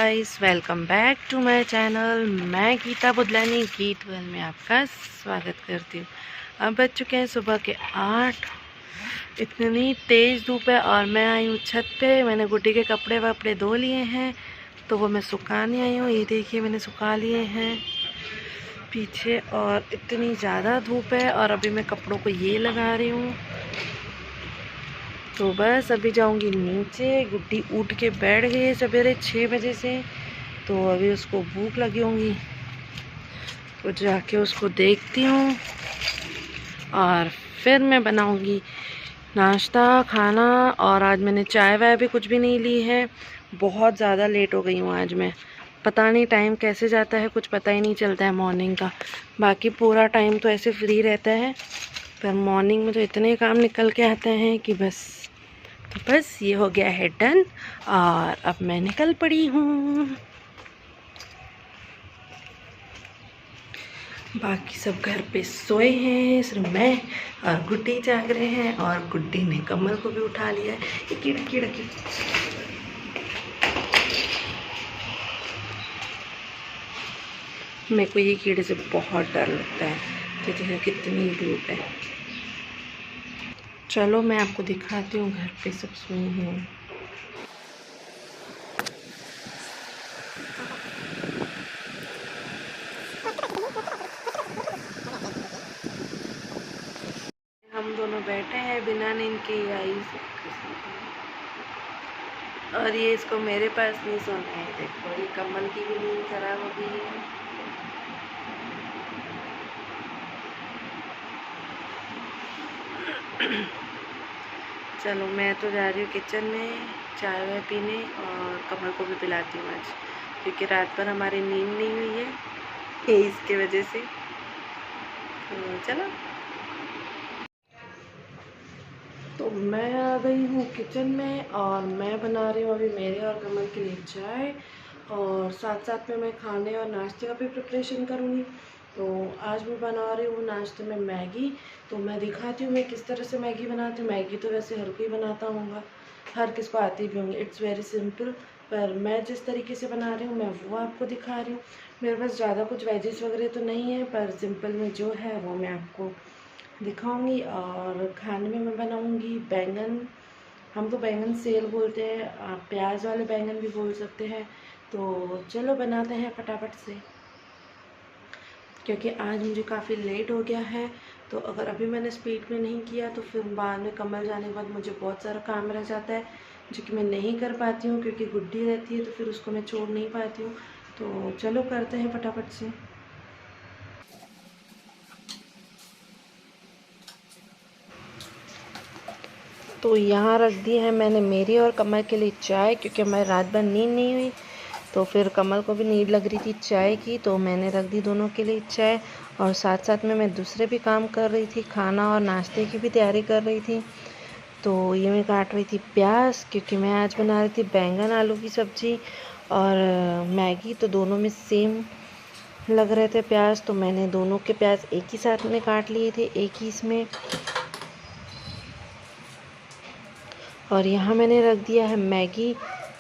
Guys, welcome back to my channel. मैं गीता बुदलानी गीत world में आपका स्वागत करती हूँ। अब बज चुके हैं सुबह के 8। इतनी तेज़ धूप है और मैं आई हूँ छत पे। मैंने गुड्डी के कपड़े वपड़े धो लिए हैं तो वो मैं सुखाने आई हूँ। ये देखिए मैंने सुखा लिए हैं पीछे, और इतनी ज़्यादा धूप है और अभी मैं कपड़ों को ये लगा रही हूँ। तो बस अभी जाऊंगी नीचे। गुड्डी उठ के बैठ गई है सवेरे 6 बजे से, तो अभी उसको भूख लगी होंगी तो जाके उसको देखती हूँ और फिर मैं बनाऊंगी नाश्ता खाना। और आज मैंने चाय वाय भी कुछ भी नहीं ली है। बहुत ज़्यादा लेट हो गई हूँ आज मैं। पता नहीं टाइम कैसे जाता है, कुछ पता ही नहीं चलता है मॉर्निंग का। बाकी पूरा टाइम तो ऐसे फ्री रहता है, पर मॉर्निंग में तो इतने काम निकल के आते हैं कि बस ये हो गया है डन। और अब मैं निकल पड़ी हूँ। बाकी सब घर पे सोए हैं, सिर्फ मैं और गुड्डी जाग रहे हैं। और गुड्डी ने कमल को भी उठा लिया है। ये कीड़ा कीड़ा कीड़ा, मेरे को ये कीड़े से बहुत डर लगता है। देखिए कितनी धूप है। चलो मैं आपको दिखाती हूँ, घर पे सब सोए हैं। हम दोनों बैठे हैं बिना नींद के आई और ये इसको मेरे पास नहीं सोना है। देखो ये कमल की भी नींद खराब हो गई है। चलो मैं तो जा रही हूँ किचन में चाय वाय पीने, और कमल को भी पिलाती हूँ आज, क्योंकि रात भर हमारी नींद नहीं हुई है इसके वजह से। तो चलो, तो मैं आ गई हूँ किचन में और मैं बना रही हूँ अभी मेरे और कमल के लिए चाय, और साथ साथ में मैं खाने और नाश्ते का भी प्रिपरेशन करूँगी। तो आज मैं बना रही हूँ नाश्ते में मैगी। तो मैं दिखाती हूँ मैं किस तरह से मैगी बनाती हूँ। मैगी तो वैसे हर कोई बनाता होगा, हर किस को आती भी होंगी। इट्स वेरी सिंपल, पर मैं जिस तरीके से बना रही हूँ मैं वो आपको दिखा रही हूँ। मेरे पास ज़्यादा कुछ वेजेस वगैरह तो नहीं है, पर सिंपल में जो है वो मैं आपको दिखाऊंगी। और खाने में मैं बनाऊंगी बैंगन। हम तो बैंगन सेल बोलते हैं, आप प्याज वाले बैंगन भी बोल सकते हैं। तो चलो बनाते हैं फटाफट से, क्योंकि आज मुझे काफ़ी लेट हो गया है। तो अगर अभी मैंने स्पीड में नहीं किया तो फिर बाद में कमल जाने के बाद मुझे बहुत सारा काम रह जाता है, जो कि मैं नहीं कर पाती हूँ, क्योंकि गुड्डी रहती है तो फिर उसको मैं छोड़ नहीं पाती हूँ। तो चलो करते हैं फटाफट से। तो यहाँ रख दी है मैंने मेरी और कमल के लिए चाय, क्योंकि हमारी रात भर नींद नहीं हुई। तो फिर कमल को भी नींद लग रही थी चाय की, तो मैंने रख दी दोनों के लिए चाय। और साथ साथ में मैं दूसरे भी काम कर रही थी, खाना और नाश्ते की भी तैयारी कर रही थी। तो ये मैं काट रही थी प्याज, क्योंकि मैं आज बना रही थी बैंगन आलू की सब्ज़ी और मैगी। तो दोनों में सेम लग रहे थे प्याज, तो मैंने दोनों के प्याज एक ही साथ में काट लिए थे, एक ही इसमें। और यहाँ मैंने रख दिया है मैगी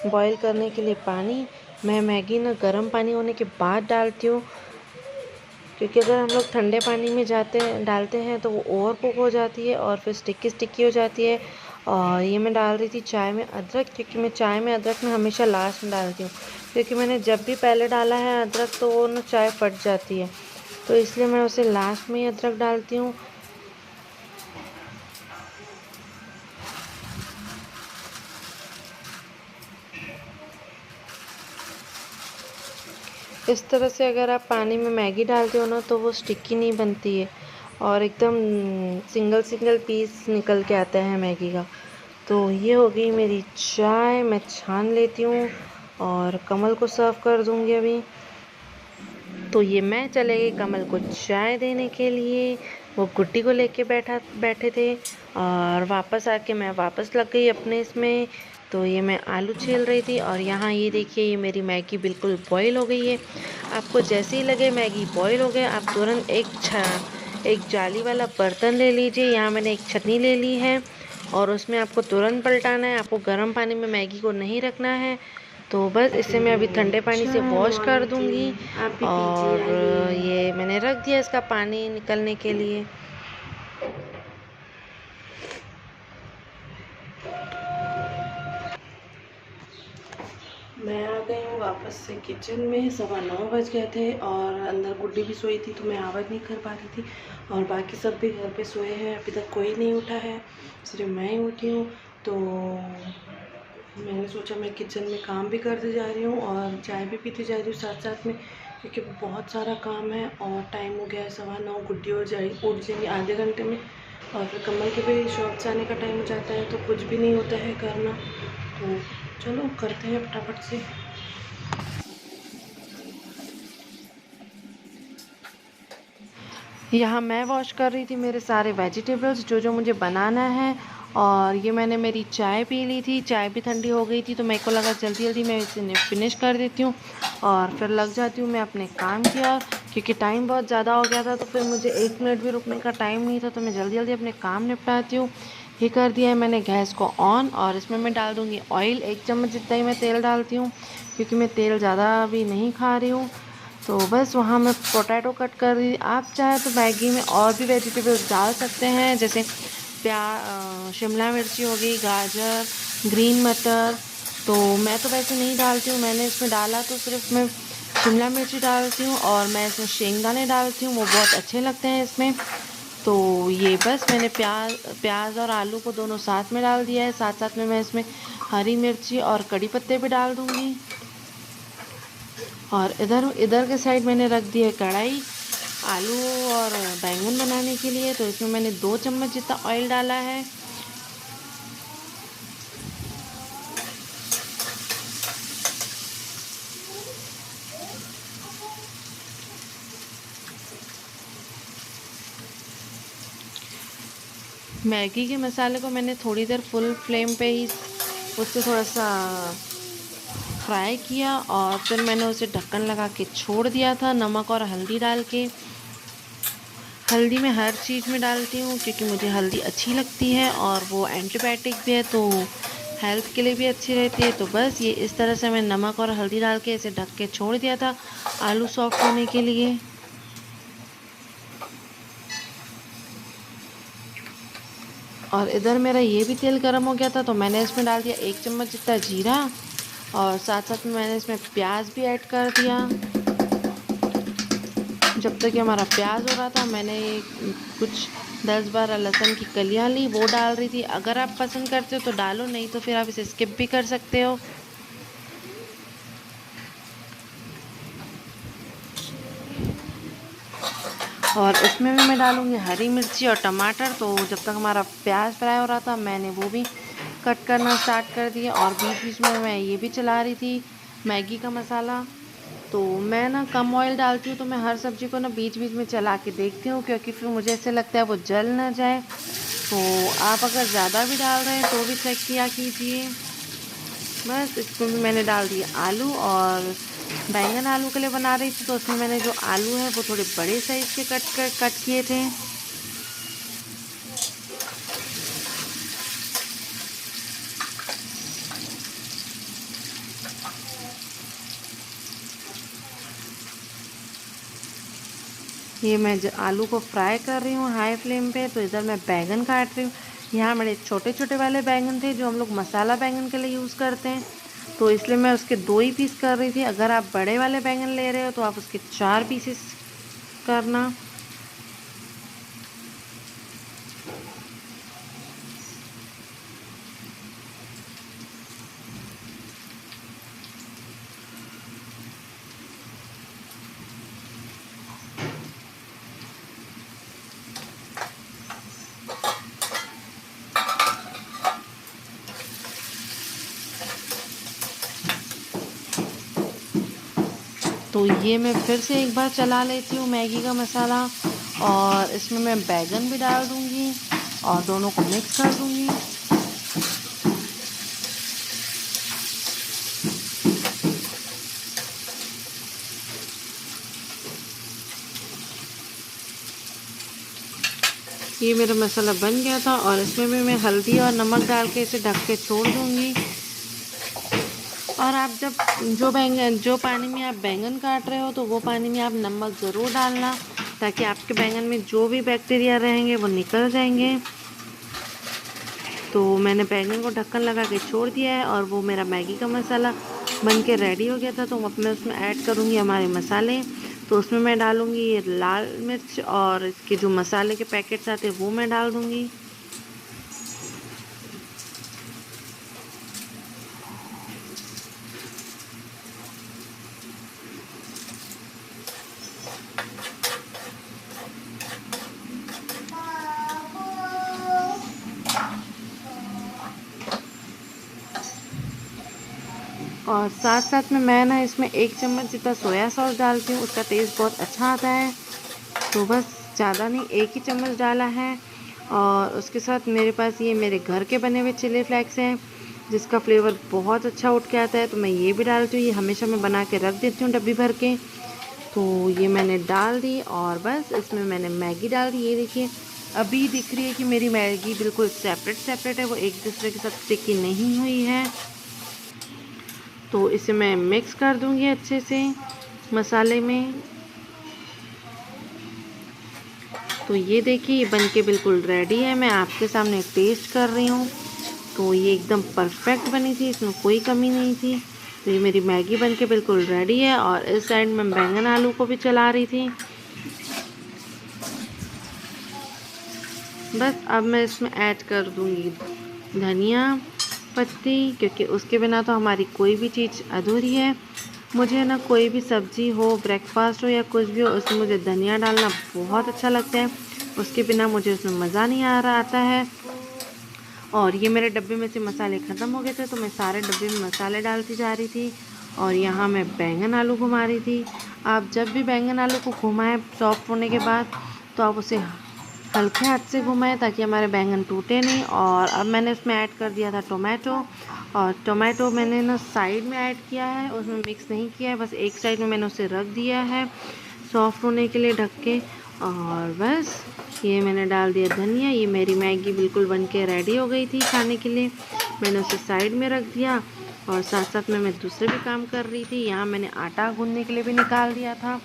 बॉईल करने के लिए पानी। मैं मैगी ना गर्म पानी होने के बाद डालती हूँ, क्योंकि अगर हम लोग ठंडे पानी में डालते हैं तो वो ओवर कुक हो जाती है और फिर स्टिकी स्टिकी हो जाती है। और ये मैं डाल रही थी चाय में अदरक, क्योंकि मैं चाय में अदरक में हमेशा लास्ट में डालती हूँ, क्योंकि मैंने जब भी पहले डाला है अदरक तो वो ना चाय फट जाती है, तो इसलिए मैं उसे लास्ट में ही अदरक डालती हूँ। इस तरह से अगर आप पानी में मैगी डालते हो ना तो वो स्टिकी नहीं बनती है और एकदम सिंगल सिंगल पीस निकल के आता है मैगी का। तो ये हो गई मेरी चाय, मैं छान लेती हूँ और कमल को सर्व कर दूँगी अभी। तो ये मैं चले गई कमल को चाय देने के लिए। वो गुड्डी को लेके बैठे थे और वापस आके मैं वापस लग गई अपने इसमें। तो ये मैं आलू छील रही थी और यहाँ ये देखिए ये मेरी मैगी बिल्कुल बॉईल हो गई है। आपको जैसे ही लगे मैगी बॉईल हो गया, आप तुरंत एक जाली वाला बर्तन ले लीजिए। यहाँ मैंने एक छन्नी ले ली है और उसमें आपको तुरंत पलटाना है। आपको गर्म पानी में मैगी को नहीं रखना है। तो बस इसे मैं अभी ठंडे पानी से वॉश कर दूंगी। और ये मैंने रख दिया इसका पानी निकलने के लिए। मैं आ गई हूँ वापस से किचन में। 9:15 बज गए थे और अंदर गुड्डी भी सोई थी तो मैं आवाज़ नहीं कर पा रही थी। और बाकी सब भी घर पे सोए हैं, अभी तक कोई नहीं उठा है, सिर्फ मैं ही उठी हूँ। तो मैंने सोचा मैं किचन में काम भी करती जा रही हूँ और चाय भी पीती जा रही हूँ साथ साथ में, क्योंकि बहुत सारा काम है और टाइम हो गया है 9:15। गुड्डी उठ जाएगी आधे घंटे में और फिर कमल के भी शॉप से आने का टाइम हो जाता है, तो कुछ भी नहीं होता है करना। तो चलो करते हैं फटाफट से। यहाँ मैं वॉश कर रही थी मेरे सारे वेजिटेबल्स जो जो मुझे बनाना है। और ये मैंने मेरी चाय पी ली थी, चाय भी ठंडी हो गई थी, तो मेरे को लगा जल्दी जल्दी मैं इसे फिनिश कर देती हूँ और फिर लग जाती हूँ मैं अपने काम की ओर, क्योंकि टाइम बहुत ज़्यादा हो गया था। तो फिर मुझे 1 मिनट भी रुकने का टाइम नहीं था, तो मैं जल्दी जल्दी अपने काम निपटाती हूँ। ये कर दिया है मैंने गैस को ऑन और इसमें मैं डाल दूँगी ऑयल। 1 चम्मच जितना ही मैं तेल डालती हूँ, क्योंकि मैं तेल ज़्यादा अभी नहीं खा रही हूँ। तो बस वहाँ मैं पोटैटो कट कर दी। आप चाहे तो मैगी में और भी वेजिटेबल्स डाल सकते हैं, जैसे शिमला मिर्ची हो गई, गाजर, ग्रीन मटर। तो मैं तो वैसे नहीं डालती हूँ, मैंने इसमें डाला तो सिर्फ मैं शिमला मिर्ची डालती हूँ और मैं इसमें शेंगदाने डालती हूँ, वो बहुत अच्छे लगते हैं इसमें। तो ये बस मैंने प्याज और आलू को दोनों साथ में डाल दिया है। साथ साथ में मैं इसमें हरी मिर्ची और कड़ी पत्ते भी डाल दूँगी। और इधर के साइड मैंने रख दी है कढ़ाई आलू और बैंगन बनाने के लिए। तो इसमें मैंने 2 चम्मच जितना ऑयल डाला है। मैगी के मसाले को मैंने थोड़ी देर फुल फ्लेम पे ही उससे थोड़ा सा फ्राई किया और फिर मैंने उसे ढक्कन लगा के छोड़ दिया था, नमक और हल्दी डाल के। हल्दी मैं हर चीज़ में डालती हूँ क्योंकि मुझे हल्दी अच्छी लगती है और वो एंटीबायोटिक भी है, तो हेल्थ के लिए भी अच्छी रहती है। तो बस ये इस तरह से मैं नमक और हल्दी डाल के इसे ढक के छोड़ दिया था आलू सॉफ्ट होने के लिए। और इधर मेरा ये भी तेल गर्म हो गया था, तो मैंने इसमें डाल दिया 1 चम्मच जितना जीरा और साथ साथ में मैंने इसमें प्याज भी ऐड कर दिया। जब तक कि हमारा प्याज हो रहा था मैंने कुछ 10-12 लहसुन की कलियां ली, वो डाल रही थी। अगर आप पसंद करते हो तो डालो, नहीं तो फिर आप इसे स्किप भी कर सकते हो। और इसमें भी मैं डालूँगी हरी मिर्ची और टमाटर। तो जब तक हमारा प्याज फ्राई हो रहा था मैंने वो भी कट करना स्टार्ट कर दिया और बीच बीच में मैं ये भी चला रही थी मैगी का मसाला। तो मैं ना कम ऑयल डालती हूँ, तो मैं हर सब्ज़ी को ना बीच बीच में चला के देखती हूँ, क्योंकि फिर मुझे ऐसे लगता है वो जल ना जाए। तो आप अगर ज़्यादा भी डाल रहे हैं तो भी चेक किया कीजिए। बस इसमें भी मैंने डाल दिया आलू और बैंगन आलू के लिए बना रही थी, तो उसमें मैंने जो आलू है वो थोड़े बड़े साइज़ के कट किए थे। ये मैं आलू को फ्राई कर रही हूँ हाई फ्लेम पे। तो इधर मैं बैंगन काट रही हूँ। यहाँ मेरे छोटे छोटे वाले बैंगन थे जो हम लोग मसाला बैंगन के लिए यूज़ करते हैं, तो इसलिए मैं उसके 2 ही पीस कर रही थी। अगर आप बड़े वाले बैंगन ले रहे हो तो आप उसके 4 पीसेस करना। तो ये मैं फिर से एक बार चला लेती हूँ मैगी का मसाला और इसमें मैं बैंगन भी डाल दूँगी और दोनों को मिक्स कर दूँगी। ये मेरा मसाला बन गया था और इसमें भी मैं हल्दी और नमक डाल के इसे ढक के छोड़ दूँगी। और आप जो पानी में आप बैंगन काट रहे हो तो वो पानी में आप नमक ज़रूर डालना, ताकि आपके बैंगन में जो भी बैक्टीरिया रहेंगे वो निकल जाएंगे। तो मैंने बैंगन को ढक्कन लगा के छोड़ दिया है और वो मेरा मैगी का मसाला बन के रेडी हो गया था। तो अब मैं उसमें ऐड करूँगी हमारे मसाले। तो उसमें मैं डालूँगी ये लाल मिर्च और इसके जो मसाले के पैकेट्स आते हैं वो मैं डाल दूँगी। और साथ साथ में मैं ना इसमें 1 चम्मच जितना सोया सॉस डालती हूँ, उसका टेस्ट बहुत अच्छा आता है। तो बस ज़्यादा नहीं, 1 ही चम्मच डाला है। और उसके साथ मेरे पास ये मेरे घर के बने हुए चिली फ्लेक्स हैं, जिसका फ्लेवर बहुत अच्छा उठ के आता है। तो मैं ये भी डालती हूँ, ये हमेशा मैं बना के रख देती हूँ डब्बी भर के। तो ये मैंने डाल दी और बस इसमें मैंने मैगी डाल दी। ये देखिए अभी दिख रही है कि मेरी मैगी बिल्कुल सेपरेट है, वो एक दूसरे के साथ स्टिकी नहीं हुई है। तो इसे मैं मिक्स कर दूंगी अच्छे से मसाले में। तो ये देखिए ये बनके बिल्कुल रेडी है, मैं आपके सामने टेस्ट कर रही हूँ। तो ये एकदम परफेक्ट बनी थी, इसमें कोई कमी नहीं थी। तो ये मेरी मैगी बनके बिल्कुल रेडी है। और इस साइड में बैंगन आलू को भी चला रही थी। बस अब मैं इसमें ऐड कर दूंगी धनिया पत्ती, क्योंकि उसके बिना तो हमारी कोई भी चीज़ अधूरी है। मुझे ना कोई भी सब्ज़ी हो, ब्रेकफास्ट हो या कुछ भी हो, उसमें मुझे धनिया डालना बहुत अच्छा लगता है। उसके बिना मुझे उसमें मज़ा नहीं आता है। और ये मेरे डब्बे में से मसाले ख़त्म हो गए थे, तो मैं सारे डब्बे में मसाले डालती जा रही थी। और यहाँ मैं बैंगन आलू घुमा रही थी। आप जब भी बैंगन आलू को घुमाएं सॉफ्ट होने के बाद, तो आप उसे हल्के हाथ से घुमाएं ताकि हमारे बैंगन टूटे नहीं। और अब मैंने इसमें ऐड कर दिया था टोमेटो। और टोमेटो मैंने ना साइड में ऐड किया है, उसमें मिक्स नहीं किया है, बस एक साइड में मैंने उसे रख दिया है सॉफ्ट होने के लिए ढक के। और बस ये मैंने डाल दिया धनिया। ये मेरी मैगी बिल्कुल बन के रेडी हो गई थी खाने के लिए। मैंने उसे साइड में रख दिया और साथ साथ में मैं दूसरे भी काम कर रही थी। यहाँ मैंने आटा गूंदने के लिए भी निकाल दिया था।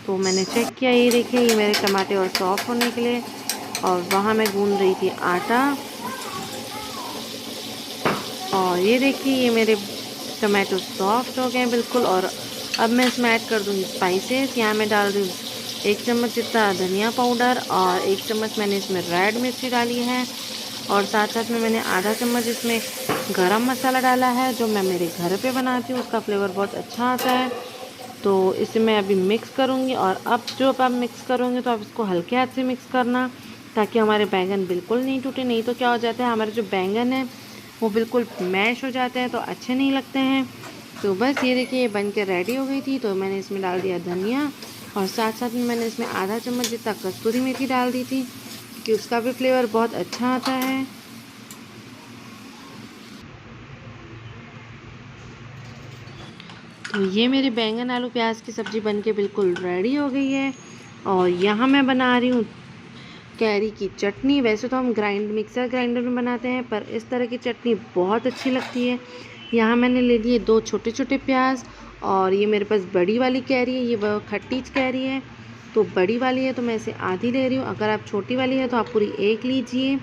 तो मैंने चेक किया, ये देखिए ये मेरे टमाटे और सॉफ्ट होने के लिए। और वहाँ मैं गूंद रही थी आटा। और ये देखिए ये मेरे टमाटो सॉफ्ट हो गए बिल्कुल। और अब मैं इसमें ऐड कर दूँगी स्पाइसेस। यहाँ मैं डाल दूँ 1 चम्मच जितना धनिया पाउडर और 1 चम्मच मैंने इसमें रेड मिर्ची डाली है। और साथ साथ में मैंने आधा चम्मच इसमें गरम मसाला डाला है, जो मैं मेरे घर पे बनाती हूँ, उसका फ्लेवर बहुत अच्छा आता है। तो इसे मैं अभी मिक्स करूँगी। और अब जो आप मिक्स करोगे तो आप इसको हल्के हाथ से मिक्स करना, ताकि हमारे बैंगन बिल्कुल नहीं टूटे। नहीं तो क्या हो जाता है, हमारे जो बैंगन है वो बिल्कुल मैश हो जाते हैं, तो अच्छे नहीं लगते हैं। तो बस ये देखिए ये बन के रेडी हो गई थी। तो मैंने इसमें डाल दिया धनिया और साथ साथ में मैंने इसमें आधा चम्मच जितना कस्तूरी मेथी डाल दी थी, कि उसका भी फ्लेवर बहुत अच्छा आता है। तो ये मेरी बैंगन आलू प्याज की सब्ज़ी बनके बिल्कुल रेडी हो गई है। और यहाँ मैं बना रही हूँ कैरी की चटनी। वैसे तो हम मिक्सर ग्राइंडर में बनाते हैं, पर इस तरह की चटनी बहुत अच्छी लगती है। यहाँ मैंने ले लिए 2 छोटे छोटे प्याज। और ये मेरे पास बड़ी वाली कैरी है, ये खट्टी कैरी है, तो बड़ी वाली है तो मैं इसे आधी ले रही हूँ। अगर आप छोटी वाली है तो आप पूरी 1 लीजिए।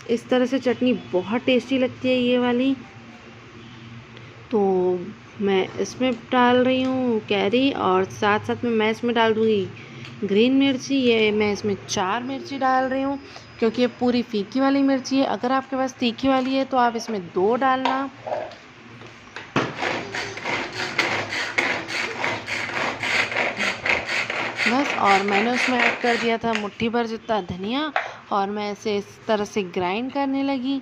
इस तरह से चटनी बहुत टेस्टी लगती है ये वाली। तो मैं इसमें डाल रही हूँ कैरी और साथ साथ में मैं इसमें डाल दूँगी ग्रीन मिर्ची। ये मैं इसमें 4 मिर्ची डाल रही हूँ, क्योंकि ये पूरी फीकी वाली मिर्ची है। अगर आपके पास तीखी वाली है तो आप इसमें 2 डालना। बस और मैंने उसमें ऐड कर दिया था मुट्ठी भर जितना धनिया। और मैं इसे इस तरह से ग्राइंड करने लगी।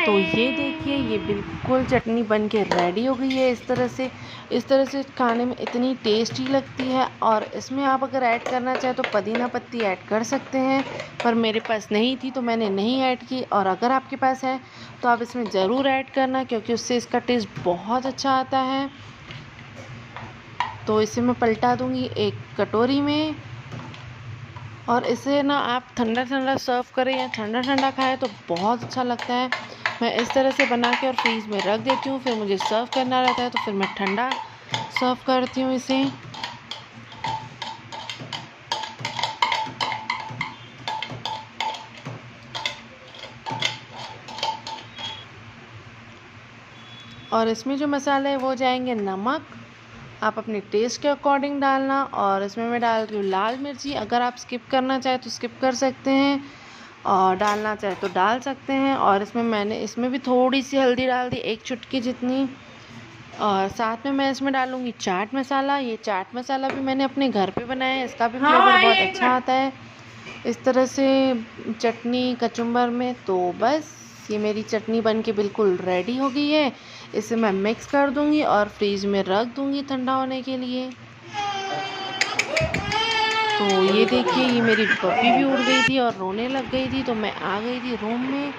तो ये देखिए ये बिल्कुल चटनी बन के रेडी हो गई है। इस तरह से खाने में इतनी टेस्टी लगती है। और इसमें आप अगर ऐड करना चाहें तो पुदीना पत्ती ऐड कर सकते हैं, पर मेरे पास नहीं थी तो मैंने नहीं ऐड की। और अगर आपके पास है तो आप इसमें ज़रूर ऐड करना, क्योंकि उससे इसका टेस्ट बहुत अच्छा आता है। तो इसे मैं पलटा दूँगी एक कटोरी में। और इसे ना आप ठंडा ठंडा सर्व करें या ठंडा ठंडा खाएं तो बहुत अच्छा लगता है। मैं इस तरह से बना के और फ्रीज में रख देती हूँ, फिर मुझे सर्व करना रहता है तो फिर मैं ठंडा सर्व करती हूँ इसे। और इसमें जो मसाले हैं वो जाएंगे नमक, आप अपने टेस्ट के अकॉर्डिंग डालना। और इसमें मैं डाल रही हूँ लाल मिर्ची, अगर आप स्किप करना चाहें तो स्किप कर सकते हैं और डालना चाहे तो डाल सकते हैं। और मैंने इसमें भी थोड़ी सी हल्दी डाल दी, 1 चुटकी जितनी। और साथ में मैं इसमें डालूँगी चाट मसाला। ये चाट मसाला भी मैंने अपने घर पे बनाया है, इसका भी फ्लेवर बहुत अच्छा आता है इस तरह से चटनी कचुम्बर में। तो बस ये मेरी चटनी बन के बिल्कुल रेडी हो गई है। इसे मैं मिक्स कर दूँगी और फ्रीज में रख दूँगी ठंडा होने के लिए। तो ये देखिए, ये मेरी पप्पी भी उड़ गई थी और रोने लग गई थी, तो मैं आ गई थी रूम में।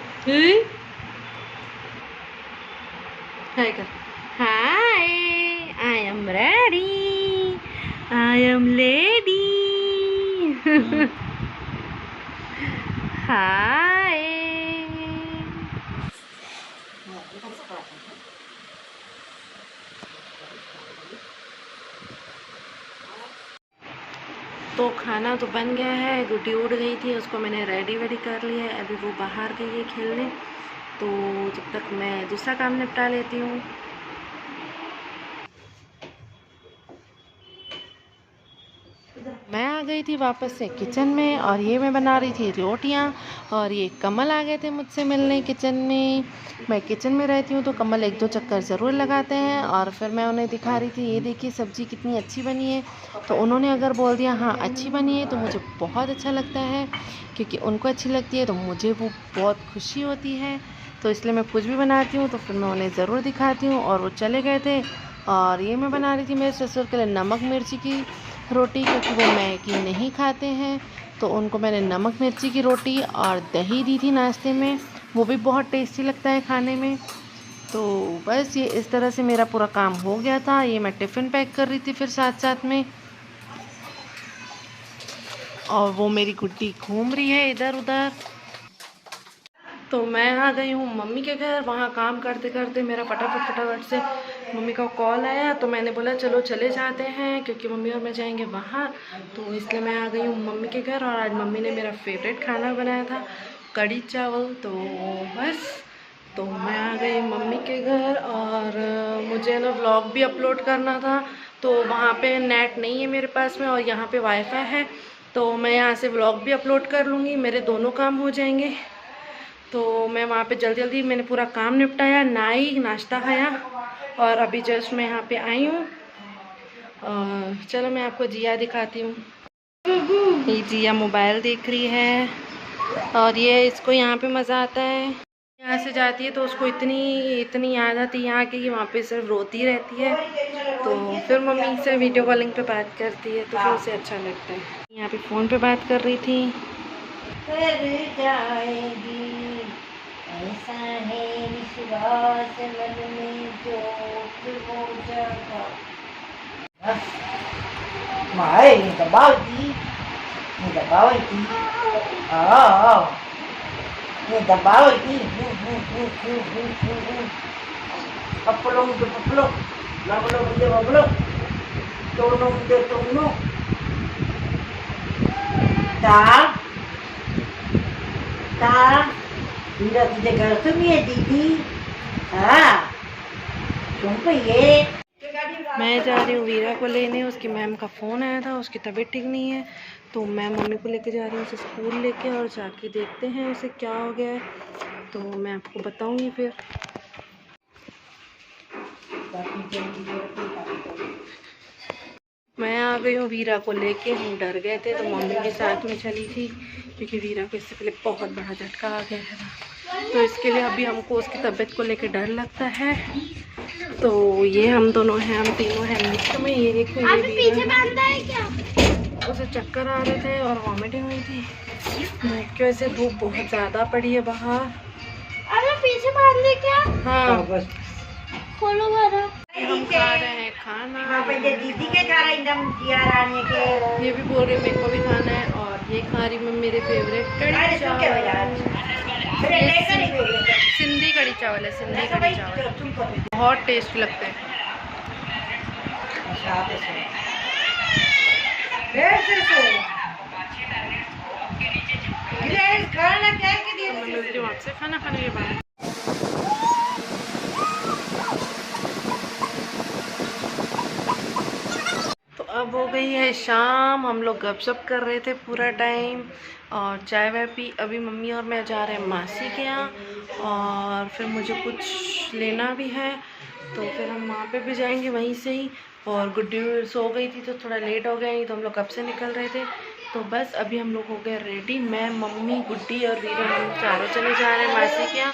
Hi, I am ready, I am lady. Hi. तो खाना तो बन गया है, गुड्डी उड़ गई थी, उसको मैंने रेडी वेडी कर लिया है। अभी वो बाहर गई है खेलने, तो जब तक मैं दूसरा काम निपटा लेती हूँ। मैं आ गई थी वापस से किचन में और ये मैं बना रही थी रोटियाँ। और ये कमल आ गए थे मुझसे मिलने किचन में। मैं किचन में रहती हूँ तो कमल 1-2 चक्कर ज़रूर लगाते हैं। और फिर मैं उन्हें दिखा रही थी, ये देखिए सब्ज़ी कितनी अच्छी बनी है। तो उन्होंने अगर बोल दिया हाँ अच्छी बनी है तो मुझे बहुत अच्छा लगता है, क्योंकि उनको अच्छी लगती है तो मुझे वो बहुत खुशी होती है। तो इसलिए मैं कुछ भी बनाती हूँ तो फिर मैं उन्हें ज़रूर दिखाती हूँ। और वो चले गए थे। और ये मैं बना रही थी मेरे ससुर के लिए नमक मिर्ची की रोटी, क्योंकि वो मैगी नहीं खाते हैं। तो उनको मैंने नमक मिर्ची की रोटी और दही दी थी नाश्ते में, वो भी बहुत टेस्टी लगता है खाने में। तो बस ये इस तरह से मेरा पूरा काम हो गया था। ये मैं टिफ़िन पैक कर रही थी फिर साथ साथ में। और वो मेरी गुड्डी घूम रही है इधर उधर। तो मैं आ गई हूँ मम्मी के घर। वहाँ काम करते करते मेरा फटाफट से मम्मी का कॉल आया, तो मैंने बोला चलो चले जाते हैं, क्योंकि मम्मी और मैं जाएंगे बाहर। तो इसलिए मैं आ गई हूँ मम्मी के घर। और आज मम्मी ने मेरा फेवरेट खाना बनाया था, कढ़ी चावल। तो बस, तो मैं आ गई मम्मी के घर। और मुझे ना व्लॉग भी अपलोड करना था, तो वहाँ पे नेट नहीं है मेरे पास में और यहाँ पे वाईफाई है, तो मैं यहाँ से व्लॉग भी अपलोड कर लूँगी, मेरे दोनों काम हो जाएंगे। तो मैं वहाँ पे जल्दी मैंने पूरा काम निपटाया, नहाई, नाश्ता खाया और अभी जस्ट मैं यहाँ पे आई हूँ। चलो मैं आपको जिया दिखाती हूँ। ये जिया मोबाइल देख रही है और ये इसको यहाँ पे मज़ा आता है। यहाँ से जाती है तो उसको इतनी याद आती है यहाँ की, कि वहाँ पे सिर्फ रोती रहती है। तो फिर मम्मी से वीडियो कॉलिंग पे बात करती है तो फिर उसे अच्छा लगता है। यहाँ पे फ़ोन पे बात कर रही थी। जाएगी ऐसा है विश्वास मन में जो वो जगह। Mày tao báo gì? Mày tao báo gì? Mày tao báo gì? Papulong tu papulong, lapulong dia papulong, tonong dia tonong. Ta, tidak dijaga sumi ya didi. Sumpah ye. मैं जा रही हूँ वीरा को लेने, उसकी मैम का फ़ोन आया था, उसकी तबीयत ठीक नहीं है। तो मैं मम्मी को लेके जा रही हूँ उसे स्कूल लेके, और जाके देखते हैं उसे क्या हो गया है, तो मैं आपको बताऊँगी फिर। मैं आ गई हूँ वीरा को लेके। हम डर गए थे तो मम्मी के साथ में चली थी, क्योंकि वीरा को इससे पहले बहुत बड़ा झटका आ गया था। तो इसके लिए अभी हमको उसकी तबीयत को लेके डर लगता है। तो ये हम दोनों हैं, हम तीनों हैं मिक्स में। ये देखो, ये पीछे बांधा है क्या? उसे चक्कर आ रहे थे और वॉमिटिंग हुई थी, क्योंकि वैसे धूप बहुत ज़्यादा पड़ी है बाहर। अरे पीछे बांध दे क्या? हाँ, बस खोलो बारा। हम खा रहे हैं खाना। पहले दीदी के खा रही एकदम जिया रानी के। ये भी बोल रही मेरे को भी खाना है। और ये खा रही मैं मेरे फेवरेट कड़ी चावल। सिंधी कड़ी चावल है, सिंधी कड़ी चावल बहुत टेस्टी लगते हैं। मैं मिलती हूँ आपसे खाना खाने के बाद। तो अब हो गई है शाम, हम लोग गपशप कर रहे थे पूरा टाइम और चाय वाय पी। अभी मम्मी और मैं जा रहे हैं मासी के यहाँ और फिर मुझे कुछ लेना भी है तो फिर हम वहाँ पे भी जाएंगे वहीं से ही। और गुड्डी सो गई थी तो थोड़ा लेट हो गया, नहीं तो हम लोग कब से निकल रहे थे। तो बस अभी हम लोग हो गए रेडी, मैं मम्मी गुड्डी और वीरा, हम चारों चले जा रहे हैं मासी के यहाँ।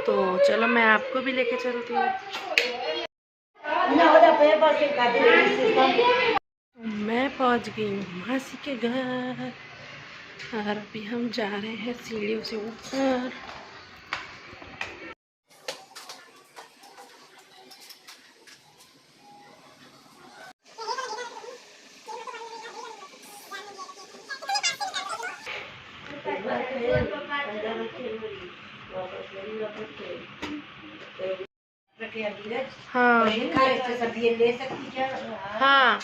तो चलो मैं आपको भी लेके चलती हूँ। मैं पहुंच गई हूँ मासी के घर और अभी हम जा रहे हैं सीढ़ियों से ऊपर। हाँ ले सकती क्या? हाँ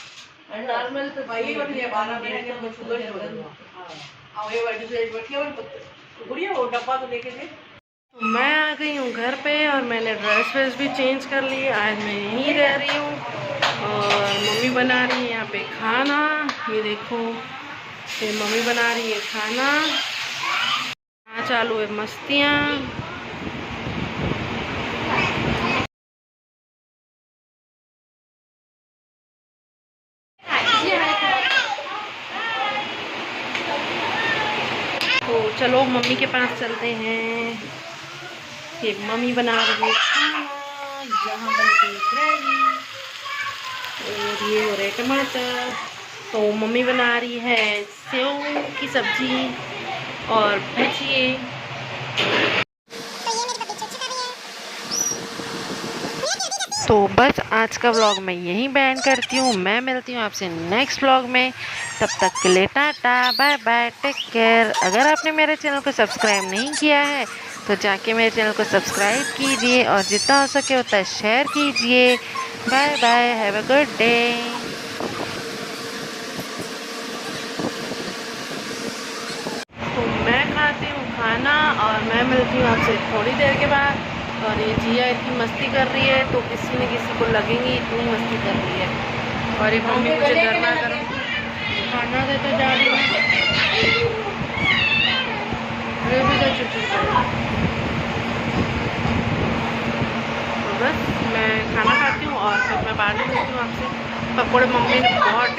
नॉर्मल तो भाई वाली 12 मिनट के शुगर ये वाली बैठी गुड़िया वो डब्बा तो लेके दे। तो मैं आ गई हूँ घर पे और मैंने ड्रेस वेस भी चेंज कर ली। आज मैं यहीं रह रही हूँ और मम्मी बना रही है यहाँ पे खाना। ये देखो, ये मम्मी बना रही है खाना। यहाँ चालू है मस्तियाँ। तो चलो मम्मी के पास चलते हैं। ये मम्मी बना रही है खाना, यहाँ बन के ग्रेवी और ये हो रहे टमाटर। तो मम्मी बना रही है सेव की सब्जी और भजिए। तो बस आज का व्लॉग मैं यहीं बैंड करती हूँ। मैं मिलती हूँ आपसे नेक्स्ट व्लॉग में, तब तक के लिए tata bye bye, take care. अगर आपने मेरे चैनल को सब्सक्राइब नहीं किया है तो जाके मेरे चैनल को सब्सक्राइब कीजिए और जितना हो सके उतना शेयर कीजिए। Bye bye, have a good day. तो मैं खाती हूँ खाना और मैं मिलती हूँ आपसे थोड़ी देर के बाद। और ये जिया इतनी मस्ती कर रही है तो किसी न किसी को लगेंगी, इतनी मस्ती कर रही है। और ये मम्मी मुझे गर्मा गर्म खाना देते जा रही है। तो बस मैं खाना खाती हूँ और फिर मैं बाद में मिलती हूँ आपसे। पकौड़े मम्मी ने बहुत